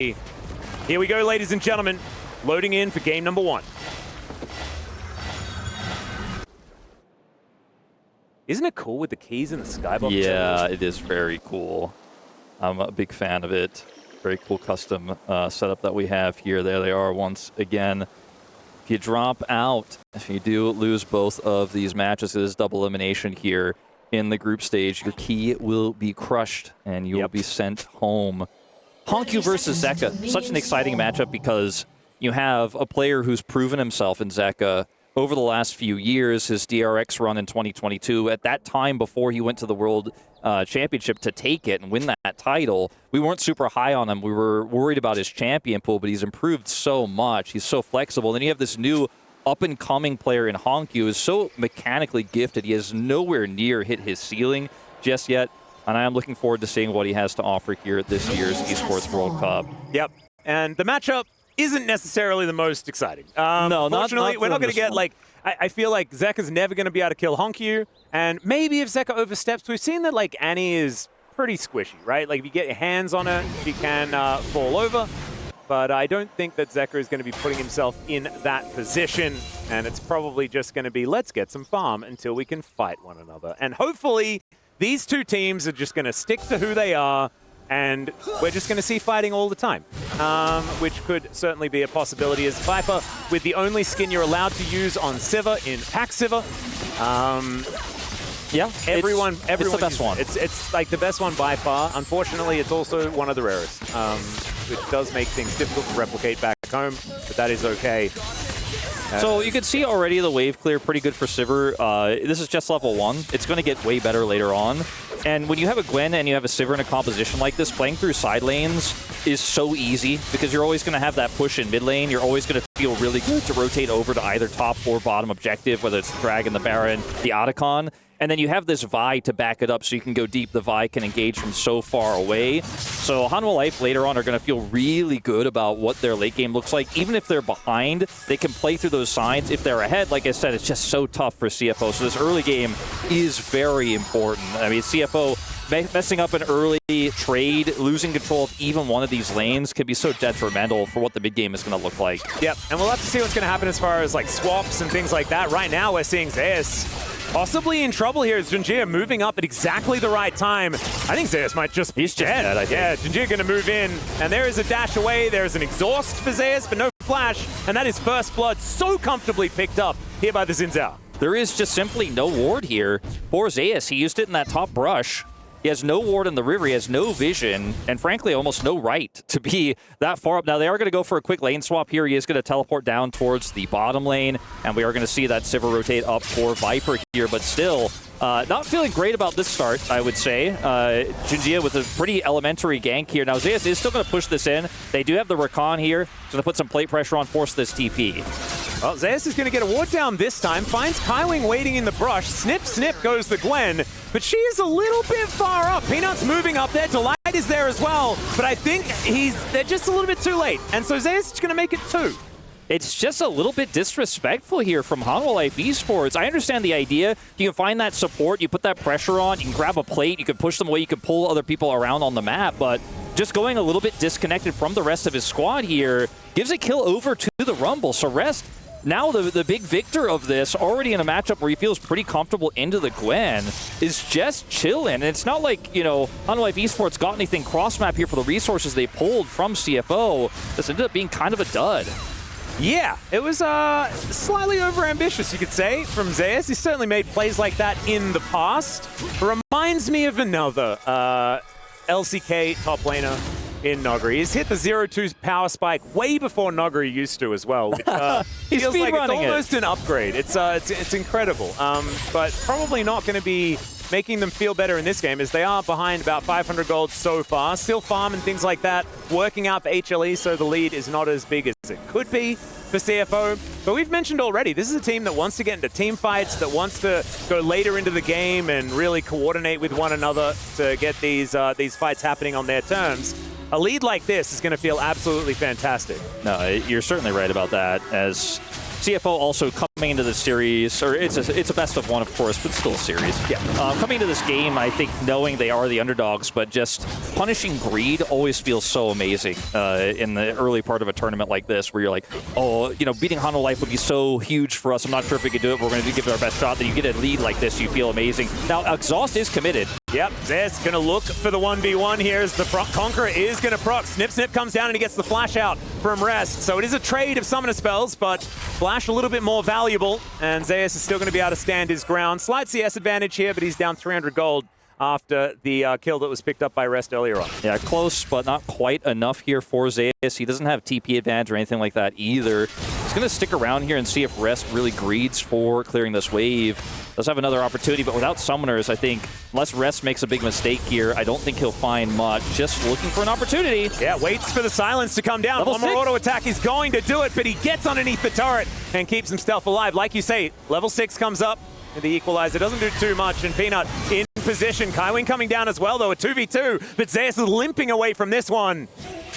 Here we go, ladies and gentlemen. Loading in for game number 1. Isn't it cool with the keys in the skybox? Yeah, it is very cool. I'm a big fan of it. Very cool custom setup that we have here. There they are once again. If you drop out, if you do lose both of these matches, it is double elimination here in the group stage. Your key will be crushed and you will be sent home. Hanwha versus Zeka, such an exciting matchup because you have a player who's proven himself in Zeka over the last few years. His DRX run in 2022, at that time before he went to the World Championship to take it and win that title, we weren't super high on him. We were worried about his champion pool, but he's improved so much. He's so flexible. Then you have this new up-and-coming player in Hanwha who is so mechanically gifted. He has nowhere near hit his ceiling just yet. And I am looking forward to seeing what he has to offer here at this year's Esports World Cup. Yep. And the matchup isn't necessarily the most exciting. No, unfortunately, we're not going to get, like, I feel like Zeka's never going to be able to kill Hanwha. And maybe if Zeka oversteps, we've seen that, like, Annie is pretty squishy, right? Like, if you get your hands on her, she can fall over. But I don't think that Zeka is going to be putting himself in that position. And it's probably just going to be, let's get some farm until we can fight one another. And hopefully these two teams are just going to stick to who they are, and we're just going to see fighting all the time, which could certainly be a possibility as Viper with the only skin you're allowed to use on Sivir in Pack Sivir. Yeah, everyone it's the best one. It's like the best one by far. Unfortunately, it's also one of the rarest, which does make things difficult to replicate back home, but that is okay. So you can see already the wave clear pretty good for Sivir. This is just level 1. It's going to get way better later on. And when you have a Gwen and you have a Sivir in a composition like this, playing through side lanes is so easy because you're always going to have that push in mid lane. You're always going to feel really good to rotate over to either top or bottom objective, whether it's the Dragon, the Baron, the Otacon. And then you have this Vi to back it up so you can go deep. The Vi can engage from so far away. So Hanwha Life later on are going to feel really good about what their late game looks like. Even if they're behind, they can play through those sides. If they're ahead, like I said, it's just so tough for CFO. So this early game is very important. I mean, CFO messing up an early trade, losing control of even one of these lanes could be so detrimental for what the mid game is going to look like. Yep, and we'll have to see what's going to happen as far as like swaps and things like that. Right now, we're seeing Zeus possibly in trouble here as Gen.G moving up at exactly the right time. I think Zeus might just be dead. I think. Yeah, Gen.G going to move in, and there is a dash away. There is an exhaust for Zeus, but no flash, and that is first blood so comfortably picked up here by the Xin Zhao. There is just simply no ward here for Zeus. He used it in that top brush. He has no ward in the river, he has no vision, and frankly, almost no right to be that far up. Now, they are going to go for a quick lane swap here. He is going to teleport down towards the bottom lane, and we are going to see that Sivir rotate up for Viper here, but still, not feeling great about this start, I would say. Gen.G with a pretty elementary gank here. Now, Zeus is still going to push this in. They do have the Rakan here. He's going to put some plate pressure on, force this TP. Well, Zeus is going to get a ward down this time, finds Kaiwing waiting in the brush. Snip, snip goes the Gwen, but she is a little bit far up. Peanut's moving up there. Delight is there as well, but I think they're just a little bit too late, and so Zeus is going to make it 2. It's just a little bit disrespectful here from Hanwha Life Esports. I understand the idea. You can find that support, you put that pressure on, you can grab a plate, you can push them away, you can pull other people around on the map, but just going a little bit disconnected from the rest of his squad here gives a kill over to the Rumble. So Rest, now the big victor of this, already in a matchup where he feels pretty comfortable into the Gwen, is just chilling. And it's not like, you know, Hanwha Life Esports got anything cross-map here for the resources they pulled from CFO. This ended up being kind of a dud. Yeah, it was slightly overambitious, you could say, from Zeus. He's certainly made plays like that in the past. Reminds me of another LCK top laner in Nogri. He's hit the 0-2's power spike way before Nogri used to as well, which feels like it's almost an upgrade. It's incredible, but probably not going to be making them feel better in this game, as they are behind about 500 gold so far. Still farm and things like that, working out for HLE, so the lead is not as big as it could be for CFO. But we've mentioned already, this is a team that wants to get into team fights, that wants to go later into the game and really coordinate with one another to get these fights happening on their terms. A lead like this is going to feel absolutely fantastic. No, you're certainly right about that, as CFO also coming into the series, or it's a best of one, of course, but still a series. Yeah. Coming into this game, I think knowing they are the underdogs, but just punishing greed always feels so amazing in the early part of a tournament like this, where you're like, oh, you know, beating Hanwha Life would be so huge for us. I'm not sure if we could do it, but we're going to give it our best shot. Then you get a lead like this, you feel amazing. Now, Exhaust is committed. Yep, Zayas going to look for the 1v1 here as the Conqueror is going to proc. Snip Snip comes down and he gets the flash out from Rest. So it is a trade of Summoner Spells, but Flash a little bit more valuable, and Zayas is still going to be able to stand his ground. Slight CS advantage here, but he's down 300 gold after the kill that was picked up by Rest earlier on. Yeah, close, but not quite enough here for Zayas. He doesn't have TP advantage or anything like that either. He's going to stick around here and see if Rest really greeds for clearing this wave. Does have another opportunity, but without Summoners, I think, unless Rest makes a big mistake here, I don't think he'll find much. Just looking for an opportunity. Yeah, waits for the silence to come down. Level One more 6. auto attack is going to do it, but he gets underneath the turret and keeps himself alive. Like you say, level 6 comes up, and the equalizer doesn't do too much, and Peanut in position. Kaiwing coming down as well, though, a 2v2, but Zayas is limping away from this one.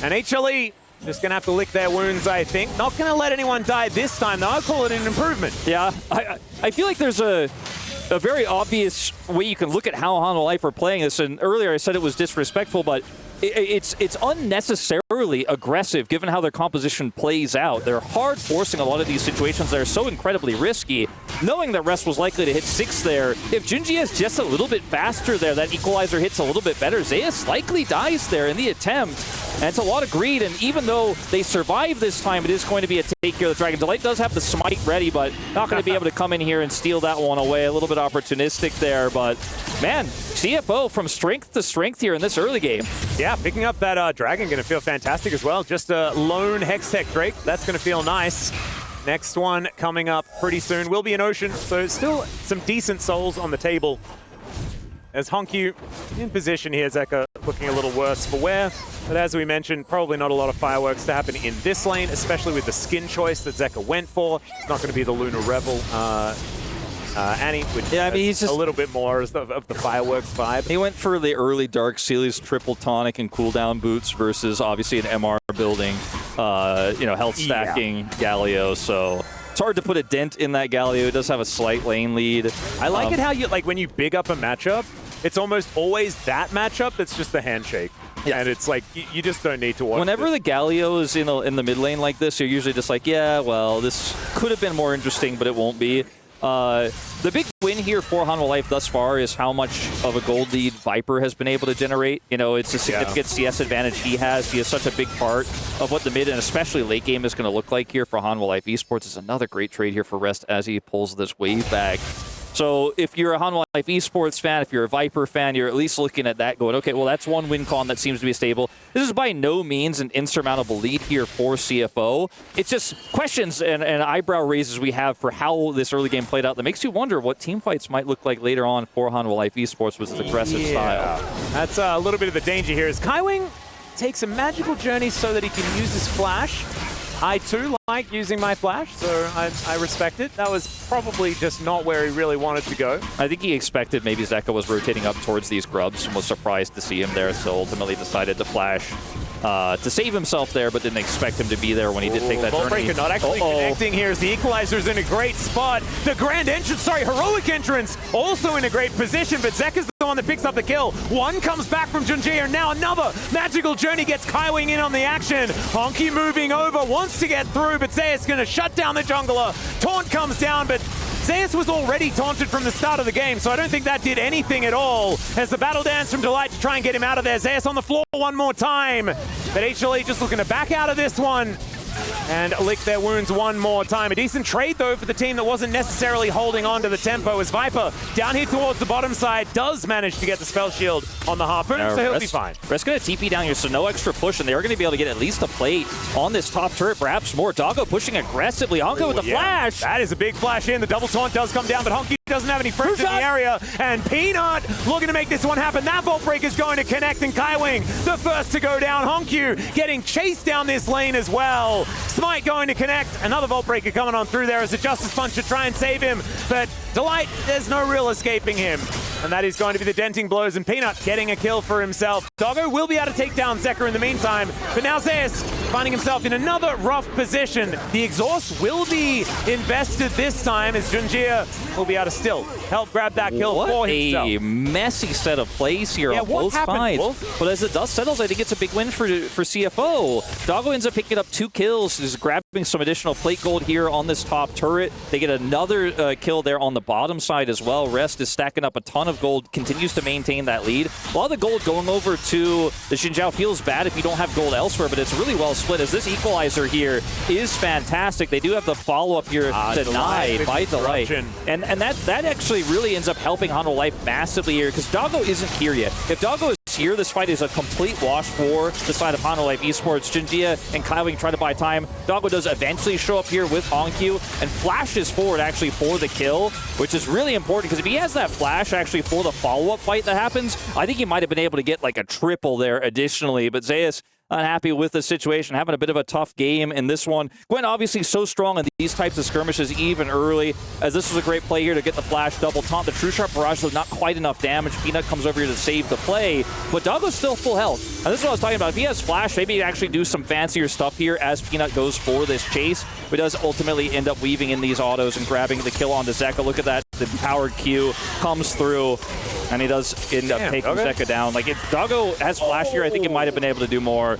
And HLE just going to have to lick their wounds, I think. Not going to let anyone die this time, though. I'll call it an improvement. Yeah, I feel like there's a very obvious way you can look at how Hanwha Life are playing this. And earlier I said it was disrespectful, but it's unnecessarily aggressive given how their composition plays out. They're hard forcing a lot of these situations that are so incredibly risky. Knowing that Rest was likely to hit 6 there, if Gen.G is just a little bit faster there, that equalizer hits a little bit better, Zayas likely dies there in the attempt. And it's a lot of greed, and even though they survive this time, it is going to be a take here of the Dragon. Delight does have the smite ready, but not going to be able to come in here and steal that one away. A little bit opportunistic there, but man, CFO from strength to strength here in this early game. Yeah, picking up that Dragon going to feel fantastic as well. Just a lone Hextech Drake. That's going to feel nice. Next one coming up pretty soon will be an Ocean, so still some decent souls on the table. As Honkyu in position here, Zeka looking a little worse for wear. But as we mentioned, probably not a lot of fireworks to happen in this lane, especially with the skin choice that Zeka went for. It's not going to be the Lunar Revel Annie, which he's just a little bit more of the fireworks vibe. He went for the early Dark Series triple tonic and cooldown boots versus obviously an MR building, health stacking Galio. So it's hard to put a dent in that Galio. It does have a slight lane lead. I like it how you when you big up a matchup, it's almost always that matchup that's just the handshake. Yeah. And it's like, you just don't need to watch Whenever the Galio is in the mid lane like this, you're usually just like, yeah, well, this could have been more interesting, but it won't be. The big win here for Hanwha Life thus far is how much of a gold lead Viper has been able to generate. You know, it's a significant CS advantage he has. He is such a big part of what the mid and especially late game is going to look like here for Hanwha Life Esports. It's another great trade here for Rest as he pulls this wave back. So if you're a Hanwha Life Esports fan, if you're a Viper fan, you're at least looking at that going, okay, well, that's one win con that seems to be stable. This is by no means an insurmountable lead here for CFO. It's just questions and eyebrow raises we have for how this early game played out that makes you wonder what team fights might look like later on for Hanwha Life Esports with its aggressive style. That's a little bit of the danger here. As Kaiwing takes a magical journey so that he can use his flash. I too like using my flash, so I respect it. That was probably just not where he really wanted to go. I think he expected maybe Zeka was rotating up towards these grubs and was surprised to see him there, so ultimately decided to flash to save himself there, but didn't expect him to be there when he did take that journey. Breaker not actually connecting here as the equalizer's in a great spot. The grand entrance, heroic entrance, also in a great position, but Zeka's the one that picks up the kill. One comes back from Gen.G, and now another magical journey gets Kaiwing in on the action. Honky moving over, wants to get through, but Zayas going to shut down the jungler. Taunt comes down, but Zayas was already taunted from the start of the game, so I don't think that did anything at all. As the battle dance from Delight to try and get him out of there. Zayas on the floor one more time. But HLE just looking to back out of this one and lick their wounds one more time. A decent trade, though, for the team that wasn't necessarily holding on to the tempo, as Viper, down here towards the bottom side, does manage to get the spell shield on the Harpoon, so he'll be fine. Rest's going to TP down here, so no extra push, and they are going to be able to get at least a plate on this top turret, perhaps more. Doggo pushing aggressively. Honka with the flash. That is a big flash in. The double taunt does come down, but Honky doesn't have any friends in the area, and Peanut looking to make this one happen. That Vault Break is going to connect, and Kaiwing, the first to go down. Honkyu getting chased down this lane as well. Smite going to connect. Another Vault Breaker coming on through there as a Justice Punch to try and save him, but Delight, there's no real escaping him. and that is going to be the denting blows, and Peanut getting a kill for himself. Doggo will be able to take down Zeka in the meantime, but now Zeus finding himself in another rough position. The exhaust will be invested this time as Gen.G will be able to still help grab that kill for himself. What a messy set of plays here on both sides. Wolf? But as the dust settles, I think it's a big win for CFO. Doggo ends up picking up 2 kills. He's grabbing some additional plate gold here on this top turret. They get another kill there on the bottom side as well. Rest is stacking up a ton of gold, continues to maintain that lead. A lot of the gold going over to the Xinjiao feels bad if you don't have gold elsewhere, but it's really well split as this equalizer here is fantastic. They do have the follow-up here denied by Delight. And that actually really ends up helping Hanwha Life massively here because Doggo isn't here yet. If Doggo is here, this fight is a complete wash for the side of Hanwha Life Esports. Gen.G and Kaiwing try to buy time. Doggo does eventually show up here with Hongq and flashes forward actually for the kill, which is really important because if he has that flash actually for the follow-up fight that happens, I think he might have been able to get like a triple there additionally. But Zeus unhappy with the situation, having a bit of a tough game in this one. Gwen obviously so strong in these types of skirmishes even early, as this was a great play here to get the flash double taunt. The True Sharp Barrage, though, not quite enough damage. Peanut comes over here to save the play, but Doggo's still full health. And this is what I was talking about. If he has flash, maybe he'd actually do some fancier stuff here as Peanut goes for this chase, but does ultimately end up weaving in these autos and grabbing the kill onto Zeka. Look at that. The powered Q comes through, and he does end up taking Zeka down. Like, if Doggo has flash here, I think he might have been able to do more.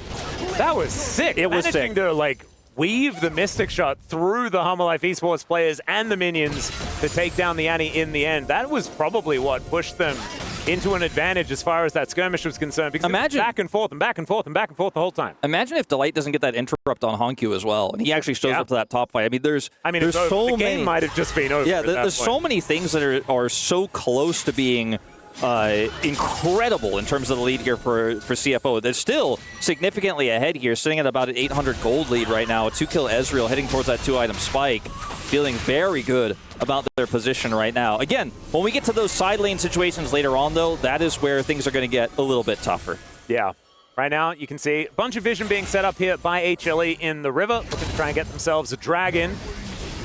That was sick. It was sick. To, like, weave the Mystic Shot through the Hanwha Life Esports players and the minions to take down the Annie in the end. That was probably what pushed them into an advantage as far as that skirmish was concerned. Because imagine back and forth and back and forth and back and forth the whole time. Imagine if Delight doesn't get that interrupt on Hongq as well, and he actually shows up to that top fight. I mean, there's so the many. Game might have just been over. Yeah, there's so many things that are so close to being incredible in terms of the lead here for CFO. They're still significantly ahead here, sitting at about an 800 gold lead right now. A 2-kill Ezreal heading towards that 2-item spike, feeling very good about their position right now. Again, when we get to those side lane situations later on, though, that is where things are going to get a little bit tougher. Yeah. Right now, you can see a bunch of vision being set up here by AG.AL in the river, looking to try and get themselves a dragon.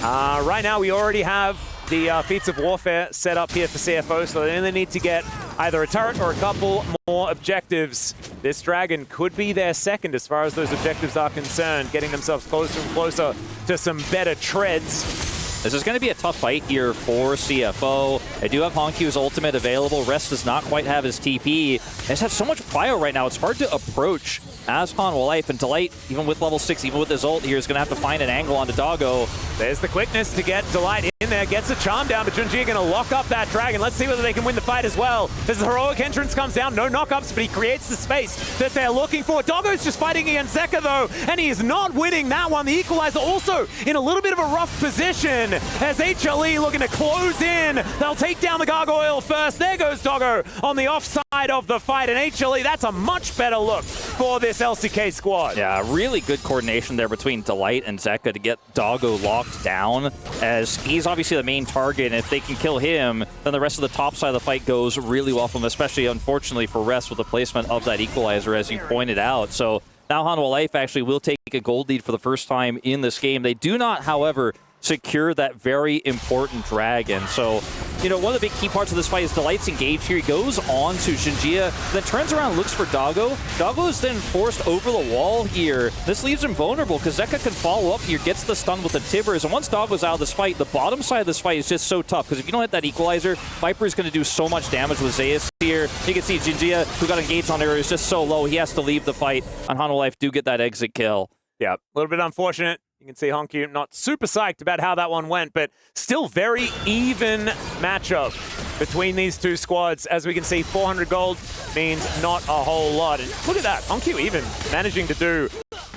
Right now, we already have the feats of warfare set up here for CFO, so they only need to get either a turret or a couple more objectives. This dragon could be their second as far as those objectives are concerned, getting themselves closer and closer to some better treads. This is going to be a tough fight here for CFO. They do have Hongq's ultimate available. Rest does not quite have his TP. They just have so much prio right now. It's hard to approach as Hanwha Life. And Delight, even with level 6, even with his ult here, is going to have to find an angle onto Doggo. There's the quickness to get Delight in there. Gets a charm down, but Gen.G going to lock up that dragon. Let's see whether they can win the fight as well. As the heroic entrance comes down, no knockups, but he creates the space that they're looking for. Doggo's just fighting against Zeka, though, and he is not winning that one. The equalizer also in a little bit of a rough position as AG.AL looking to close in. They'll take down the gargoyle first. There goes Doggo on the offside of the fight, and AG.AL, that's a much better look for this LCK squad. Yeah, really good coordination there between Delight and Zeka to get Doggo locked down, as he's obviously the main target, and if they can kill him, then the rest of the top side of the fight goes really well for them, especially, unfortunately, for Rest with the placement of that equalizer, as you pointed out. So now Hanwha Life actually will take a gold lead for the first time in this game. They do not, however, secure that very important dragon. So, you know, one of the big key parts of this fight is Delight's engaged here. He goes on to Gen.G, then turns around and looks for Doggo. Doggo is then forced over the wall here. This leaves him vulnerable because Zeka can follow up here, gets the stun with the Tibbers, and once Doggo's out of this fight, the bottom side of this fight is just so tough because if you don't hit that equalizer, Viper is going to do so much damage with Zeus here. You can see Gen.G, who got engaged on there, is just so low. He has to leave the fight, and Hanwha Life do get that exit kill. Yeah, a little bit unfortunate. You can see Hongq not super psyched about how that one went, but still very even matchup between these two squads. As we can see, 400 gold means not a whole lot. And look at that, Hongq even managing to do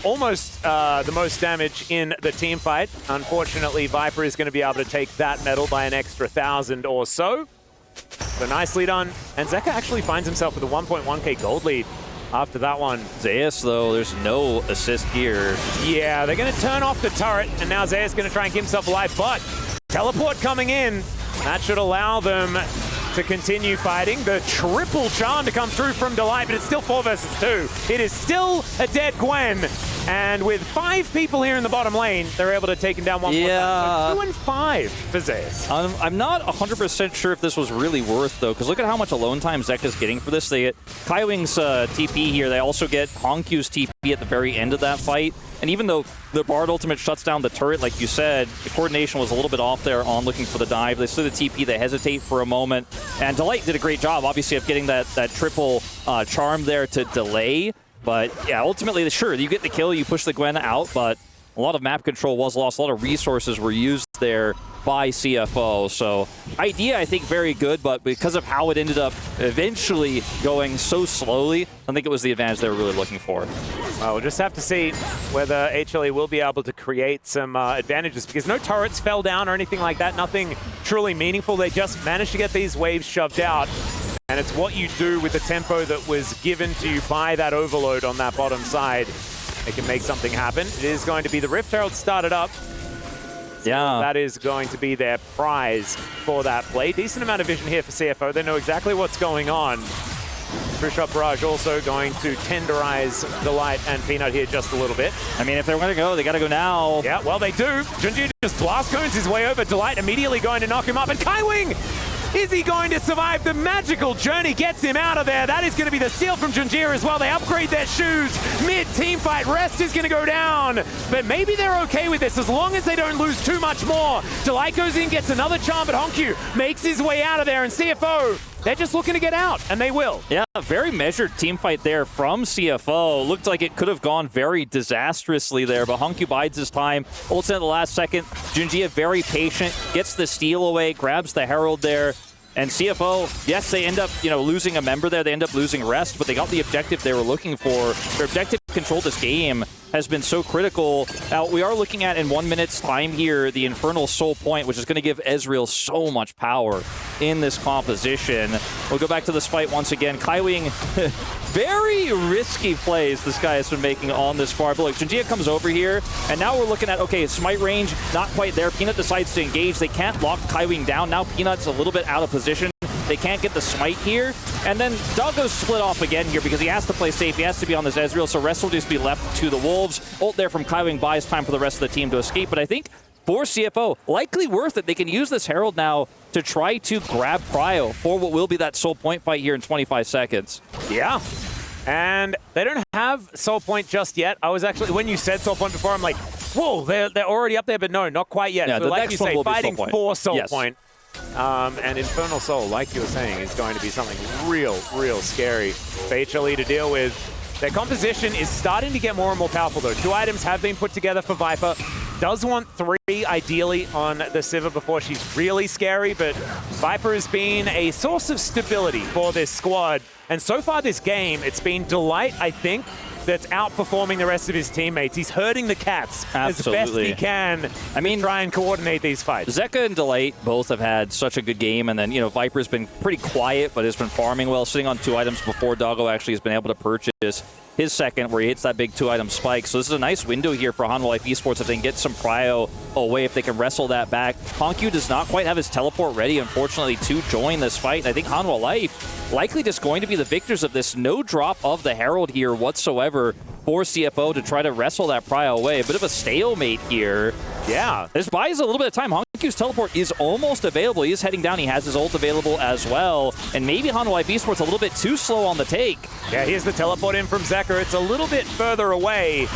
almost the most damage in the team fight. Unfortunately, Viper is going to be able to take that medal by an extra 1,000 or so. So nicely done. And Zeka actually finds himself with a 1.1k gold lead after that one. Zeus, though, there's no assist here. Yeah, they're going to turn off the turret, and now Zeus going to try and keep himself alive, but teleport coming in. That should allow them to continue fighting. The triple charm to come through from Delight, but it's still 4 versus 2. It is still a dead Gwen. And with 5 people here in the bottom lane, they're able to take him down one more time. So 2 and 5 for Zeus. I'm not 100% sure if this was really worth, though, because look at how much alone time Zeka's getting for this. They get Kaiwing's TP here. They also get Honkyu's TP at the very end of that fight. And even though the Bard ultimate shuts down the turret, like you said, the coordination was a little bit off there on looking for the dive. They see the TP, they hesitate for a moment. And Delight did a great job, obviously, of getting that triple charm there to delay. But yeah, ultimately, sure, you get the kill, you push the Gwen out, but a lot of map control was lost. A lot of resources were used there by CFO. So idea, I think, very good, but because of how it ended up eventually going so slowly, I think it was the advantage they were really looking for. Well, we'll just have to see whether HLE will be able to create some advantages, because no turrets fell down or anything like that. Nothing truly meaningful. They just managed to get these waves shoved out. And it's what you do with the tempo that was given to you by that overload on that bottom side. It can make something happen. It is going to be the Rift Herald started up. Yeah. That is going to be their prize for that play. Decent amount of vision here for CFO. They know exactly what's going on. True Shot Barrage also going to tenderize Delight and Peanut here just a little bit. I mean, if they're going to go, they got to go now. Yeah, well, they do. Gen.G just blast cones his way over. Delight immediately going to knock him up. And Kaiwing! Is he going to survive? The magical journey gets him out of there. That is going to be the steal from Gen.G as well. They upgrade their shoes. Mid-team fight. Rest is going to go down. But maybe they're okay with this as long as they don't lose too much more. Delight goes in, gets another charm, but Honkyu makes his way out of there. And CFO, they're just looking to get out, and they will. Yeah, a very measured team fight there from CFO. Looked like it could have gone very disastrously there, but Honkyu bides his time. Ults in at the last second. Gen.G very patient, gets the steal away, grabs the Herald there. And CFO, yes, they end up, losing a member there. They end up losing Rest, but they got the objective they were looking for. Their objective to control this game has been so critical. Now, we are looking at, in 1 minute's time here, the Infernal Soul Point, which is going to give Ezreal so much power in this composition. We'll go back to this fight once again. Kaiwing, very risky plays this guy has been making on this far. But look, Gen.G comes over here, and now we're looking at, okay, Smite range, not quite there. Peanut decides to engage. They can't lock Kaiwing down. Now Peanut's a little bit out of position. They can't get the smite here. And then Doggo's split off again here because he has to play safe. He has to be on this Ezreal, so rest will just be left to the Wolves. Ult there from Kaiwing buys time for the rest of the team to escape. But I think for CFO, likely worth it. They can use this Herald now to try to grab Prio for what will be that Soul Point fight here in 25 seconds. Yeah. And they don't have Soul Point just yet. I was actually, when you said Soul Point before, I'm like, whoa, they're already up there, but no, not quite yet. Yeah, so like you say, fighting for Soul Point. And Infernal Soul, like you were saying, is going to be something real scary for HLE to deal with. Their composition is starting to get more and more powerful, though. 2 items have been put together for Viper. Does want 3, ideally, on the Sivir before she's really scary, but Viper has been a source of stability for this squad. And so far this game, it's been Delight, I think, that's outperforming the rest of his teammates. He's herding the cats as best he can. I mean, try and coordinate these fights. Zeka and Delight both have had such a good game, and then, Viper's been pretty quiet, but has been farming well, sitting on 2 items before Doggo actually has been able to purchase his second, where he hits that big 2-item spike. So this is a nice window here for Hanwha Life Esports if they can get some prio away, if they can wrestle that back. Honkyu does not quite have his teleport ready, unfortunately, to join this fight. I think Hanwha Life likely just going to be the victors of this. No drop of the Herald here whatsoever for CFO to try to wrestle that prio away. A bit of a stalemate here. Yeah. This buys a little bit of time. Honkyu's teleport is almost available. He is heading down. He has his ult available as well. And maybe Hanwha Life Esports a little bit too slow on the take. Yeah, here's the teleport in from Zeka. It's a little bit further away.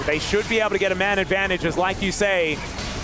They should be able to get a man advantage, as like you say.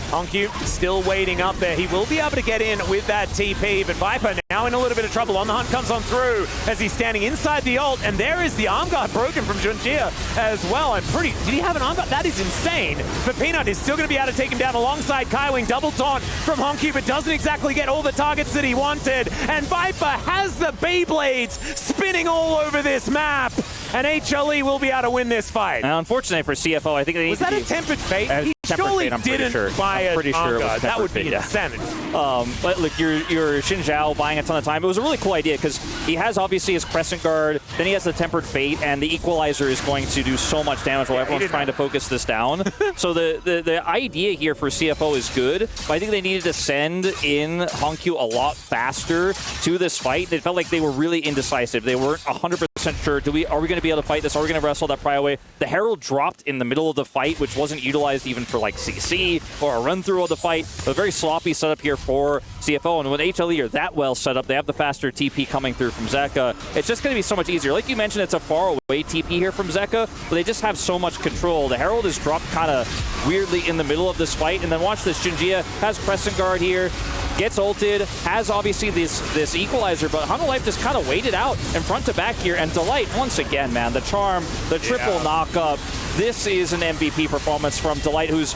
Honkyu still waiting up there. He will be able to get in with that TP, but Viper now in a little bit of trouble. On the hunt comes on through as he's standing inside the ult, and there is the arm guard broken from Gen.G as well. Did he have an arm guard? That is insane. But Peanut is still going to be able to take him down alongside Kaiwing. Double taunt from Honkyu, but doesn't exactly get all the targets that he wanted. And Viper has the Beyblades spinning all over this map. And HLE will be able to win this fight. Now, unfortunately for CFO, I think they need Was that a tempered fate? He surely didn't buy a arm guard. That would be insanity. But look, you're Xin Zhao buying a ton of time. It was a really cool idea because he has obviously his Crescent Guard, then he has the Tempered Fate, and the Equalizer is going to do so much damage while everyone's trying to focus this down. So the idea here for CFO is good, but I think they needed to send in Honkyu a lot faster to this fight. It felt like they were really indecisive. They weren't 100% 100% sure. Are we going to be able to fight this? Are we going to wrestle that pry away? The Herald dropped in the middle of the fight, which wasn't utilized even for like CC or a run-through of the fight. A very sloppy setup here for CFO, and when HLE are that well set up, they have the faster TP coming through from Zeka. It's just going to be so much easier. Like you mentioned, it's a far away TP here from Zeka, but they just have so much control. The Herald is dropped kind of weirdly in the middle of this fight, and then watch this. Gen.G has Crescent Guard here, gets ulted, has obviously this equalizer, but Hanwha Life just kind of waited out in front to back here, and Delight, once again, man, the charm, the triple knock-up. This is an MVP performance from Delight, who's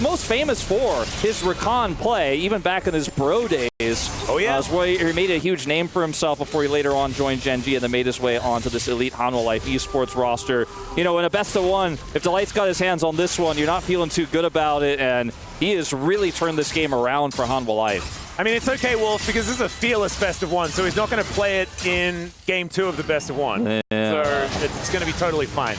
most famous for his recon play, even back in his bro days. Oh, yeah. Where he made a huge name for himself before he later on joined Gen.G and then made his way onto this elite Hanwha Life esports roster. You know, in a best of one, if Delight's got his hands on this one, you're not feeling too good about it, and he has really turned this game around for Hanwha Life. I mean, it's okay, Wolf, because this is a fearless best of one, so he's not going to play it in game 2 of the best of one. Yeah. So it's going to be totally fine.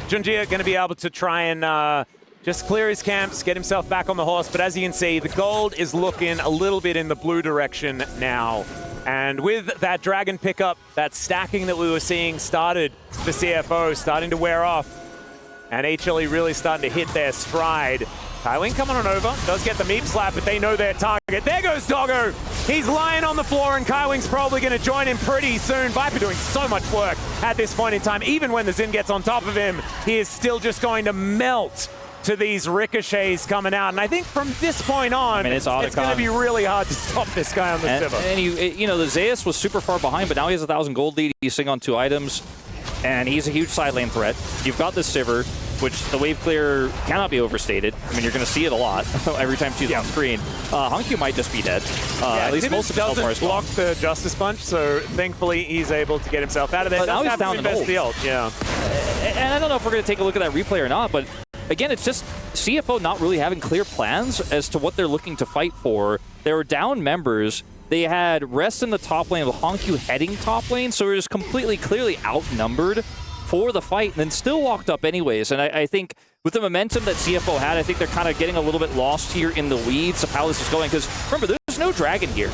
Gen.G going to be able to try and just clear his camps, get himself back on the horse. But as you can see, the gold is looking a little bit in the blue direction now. And with that dragon pickup, that stacking that we were seeing started for CFO starting to wear off. And HLE really starting to hit their stride. Kaiwing coming on over, does get the meep slap, but they know their target. There goes Doggo. He's lying on the floor, and Kaiwing's probably going to join him pretty soon. Viper doing so much work at this point in time. Even when the Xin gets on top of him, he is still just going to melt to these ricochets coming out. And I think from this point on, it's going to be really hard to stop this guy on the Sivir. And you know, the Zeus was super far behind, but now he has 1,000 gold lead. He's sitting on 2 items, and he's a huge side lane threat. You've got the Sivir, which the wave clear cannot be overstated. I mean, you're going to see it a lot every time she's on screen. Hanku might just be dead. At least most of it doesn't block the Justice Punch, so thankfully he's able to get himself out of there. But now he's down in ult. Yeah. And I don't know if we're going to take a look at that replay or not, but again, it's just CFO not really having clear plans as to what they're looking to fight for. They were down members. They had rest in the top lane with Hanku heading top lane, so we're just completely, clearly outnumbered for the fight, and then still walked up anyways. And I think with the momentum that CFO had, I think they're kind of getting a little bit lost here in the weeds of how this is going, because remember, there's no dragon here.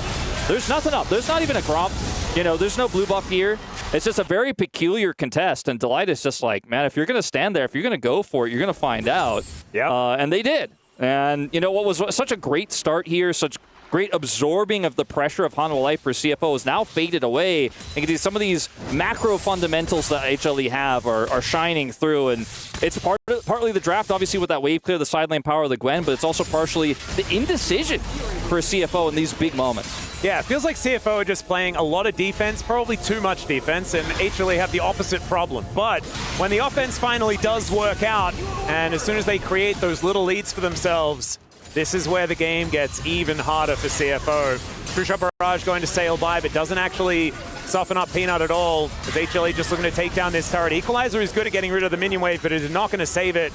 There's nothing up. There's not even a crop. You know, there's no blue buff here. It's just a very peculiar contest, and Delight is just like, man, if you're going to stand there, if you're going to go for it, you're going to find out. Yeah. And they did. And, you know, what was such a great start here, such great absorbing of the pressure of Hanwha Life for CFO is now faded away. And some of these macro fundamentals that HLE have are shining through, and it's partly the draft, obviously, with that wave clear, the side lane power of the Gwen, but it's also partially the indecision for CFO in these big moments. Yeah, it feels like CFO are just playing a lot of defense, probably too much defense, and HLE have the opposite problem. But when the offense finally does work out, and as soon as they create those little leads for themselves, this is where the game gets even harder for CFO. True Shot Barrage going to sail by, but doesn't actually soften up Peanut at all, as HLE just looking to take down this turret. Equalizer is good at getting rid of the minion wave, but it is not going to save it.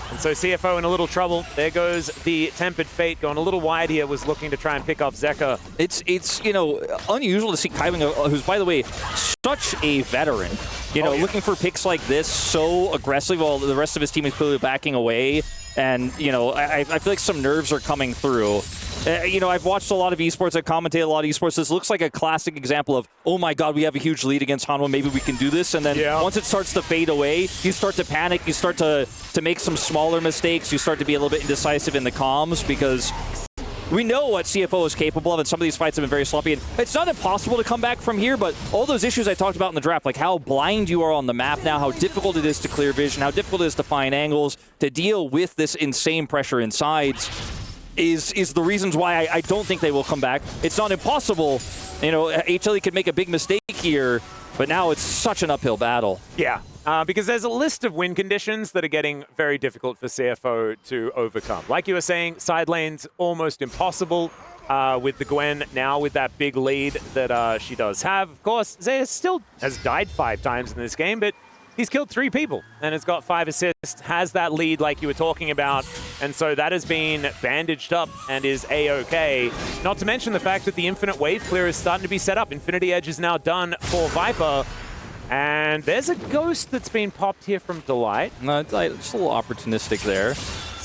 And so CFO in a little trouble. There goes the Tempered Fate going a little wide here, was looking to try and pick off Zeka. It's you know, unusual to see Kaiwing, who's, by the way, such a veteran, you know, looking for picks like this so aggressive while the rest of his team is clearly backing away. And, you know, I feel like some nerves are coming through. You know, I've watched a lot of esports. I've commentated a lot of esports. This looks like a classic example of, oh my god, we have a huge lead against Hanwha. Maybe we can do this. And then once it starts to fade away, you start to panic. You start to make some smaller mistakes. You start to be a little bit indecisive in the comms, because we know what CFO is capable of, and some of these fights have been very sloppy. And it's not impossible to come back from here, but all those issues I talked about in the draft, like how blind you are on the map now, how difficult it is to clear vision, how difficult it is to find angles, to deal with this insane pressure in sides, is the reasons why I don't think they will come back. It's not impossible. You know, HLE could make a big mistake here, but now it's such an uphill battle. Yeah. Because there's a list of win conditions that are getting very difficult for CFO to overcome. Like you were saying, side lane's almost impossible with the Gwen now with that big lead that she does have. Of course, Zeus still has died 5 times in this game, but he's killed 3 people and has got 5 assists, has that lead like you were talking about, and so that has been bandaged up and is A-OK. Not to mention the fact that the Infinite Wave Clear is starting to be set up. Infinity Edge is now done for Viper. And there's a ghost that's been popped here from Delight. No, just a little opportunistic there.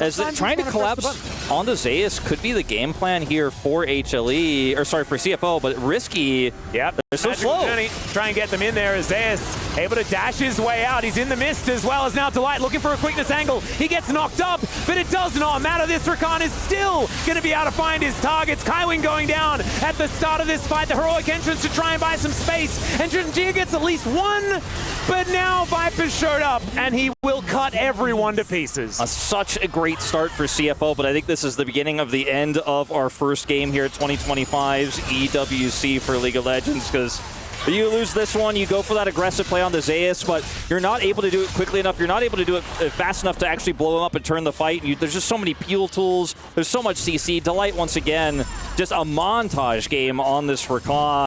As they're trying to collapse on the Zeus could be the game plan here for HLE, or sorry, for CFO, but risky. Yep. They're so slow. Journey. Try and get them in there as Zeus able to dash his way out. He's in the mist as well as now Delight looking for a quickness angle. He gets knocked up, but it does not matter. This Rakan is still going to be able to find his targets. Kaiwing going down at the start of this fight. The heroic entrance to try and buy some space. And Gen.G gets at least one, but now Viper's showed up and he will cut everyone to pieces. Such a great start for CFO, but I think this is the beginning of the end of our first game here at 2025's EWC for League of Legends, because you lose this one, you go for that aggressive play on the Zeus, but you're not able to do it quickly enough. You're not able to do it fast enough to actually blow him up and turn the fight. There's just so many peel tools. There's so much CC. Delight, once again, just a montage game on this Rakan.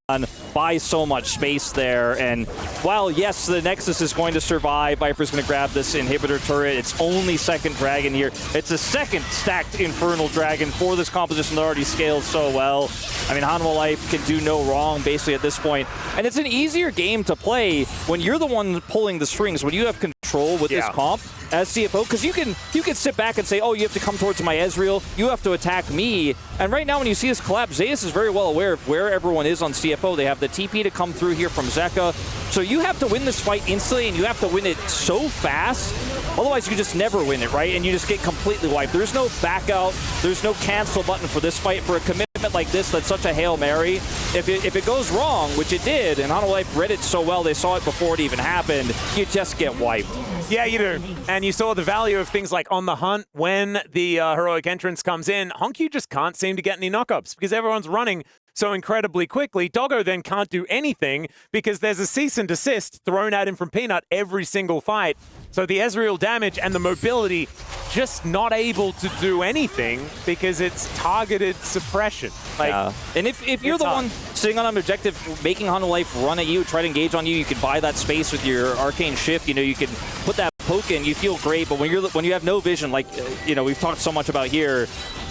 Buys so much space there. And while, yes, the Nexus is going to survive, Viper's going to grab this inhibitor turret. It's only second dragon here. It's a second stacked Infernal Dragon for this composition that already scales so well. I mean, Hanwha Life can do no wrong, basically, at this point. And it's an easier game to play when you're the one pulling the strings, when you have control with this comp as CFO, because you can sit back and say, oh, you have to come towards my Ezreal, you have to attack me. And right now, when you see this collapse, Zeus is very well aware of where everyone is on CFO. They have the TP to come through here from Zeka. So you have to win this fight instantly, and you have to win it so fast. Otherwise, you just never win it, right? And you just get completely wiped. There's no back out. There's no cancel button for this fight. For a commitment like this, that's such a Hail Mary. If it goes wrong, which it did, and Hanwha Life read it so well, they saw it before it even happened, you just get wiped. Yeah, you do. And you saw the value of things like on the hunt when the heroic entrance comes in. Honky just can't seem to get any knockups because everyone's running so incredibly quickly. Doggo then can't do anything because there's a cease and desist thrown at him from Peanut every single fight. So the Ezreal damage and the mobility just not able to do anything because it's targeted suppression. Like, and if you're the one sitting on an objective, making Hanwha Life run at you, try to engage on you, you can buy that space with your arcane shift. You know, you can put that poke in, you feel great. But when you have no vision, like we've talked so much about here,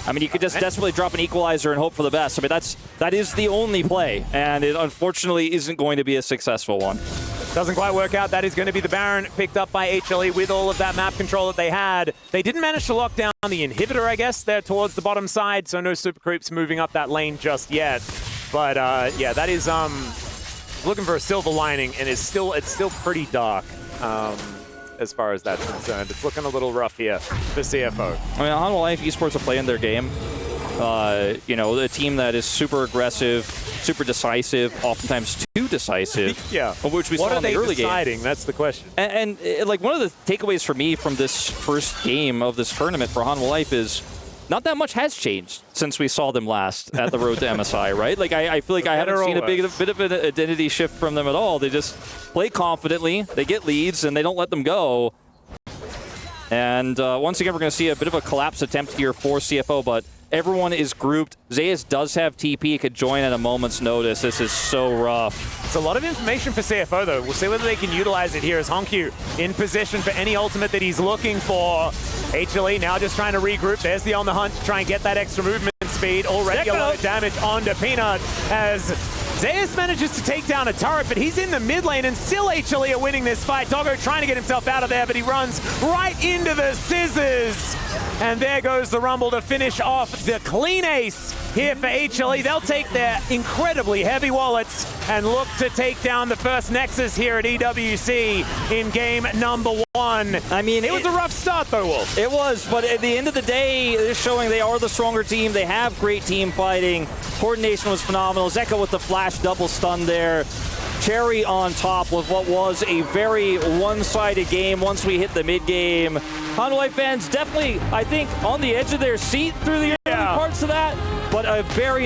I mean, you could just desperately drop an equalizer and hope for the best. I mean, that is the only play, and it unfortunately isn't going to be a successful one. Doesn't quite work out. That is going to be the Baron picked up by HLE with all of that map control that they had. They didn't manage to lock down the inhibitor, I guess, there towards the bottom side, so no super creeps moving up that lane just yet. But yeah, that is looking for a silver lining, and it's still pretty dark. As far as that's concerned. It's looking a little rough here for CFO. I mean, Hanwha Life Esports are playing their game. A team that is super aggressive, super decisive, oftentimes too decisive. Yeah. Which we saw in the early game. That's the question. And like one of the takeaways for me from this first game of this tournament for Hanwha Life is not that much has changed since we saw them last at the road to MSI, right? Like I feel like I haven't seen a bit of an identity shift from them at all. They just play confidently, they get leads, and they don't let them go. And once again, we're going to see a bit of a collapse attempt here for CFO, but everyone is grouped. Zeus does have TP. He could join at a moment's notice. This is so rough. It's a lot of information for CFO, though. We'll see whether they can utilize it here as Honkyu in position for any ultimate that he's looking for. HLE now just trying to regroup. There's the on the hunt to try and get that extra movement speed. Already a lot of damage onto Peanut as Zeus manages to take down a turret, but he's in the mid lane, and still HLE are winning this fight. Doggo trying to get himself out of there, but he runs right into the scissors. And there goes the Rumble to finish off the clean ace here for HLE. They'll take their incredibly heavy wallets and look to take down the first Nexus here at EWC in game number 1. I mean, it was a rough start, though, Wolf. It was, but at the end of the day, they're showing they are the stronger team. They have great team fighting. Coordination was phenomenal. Zeka with the flash double stun there. Cherry on top with what was a very one-sided game once we hit the mid-game. Hanwha Life fans definitely, I think, on the edge of their seat through the early parts of that, but a very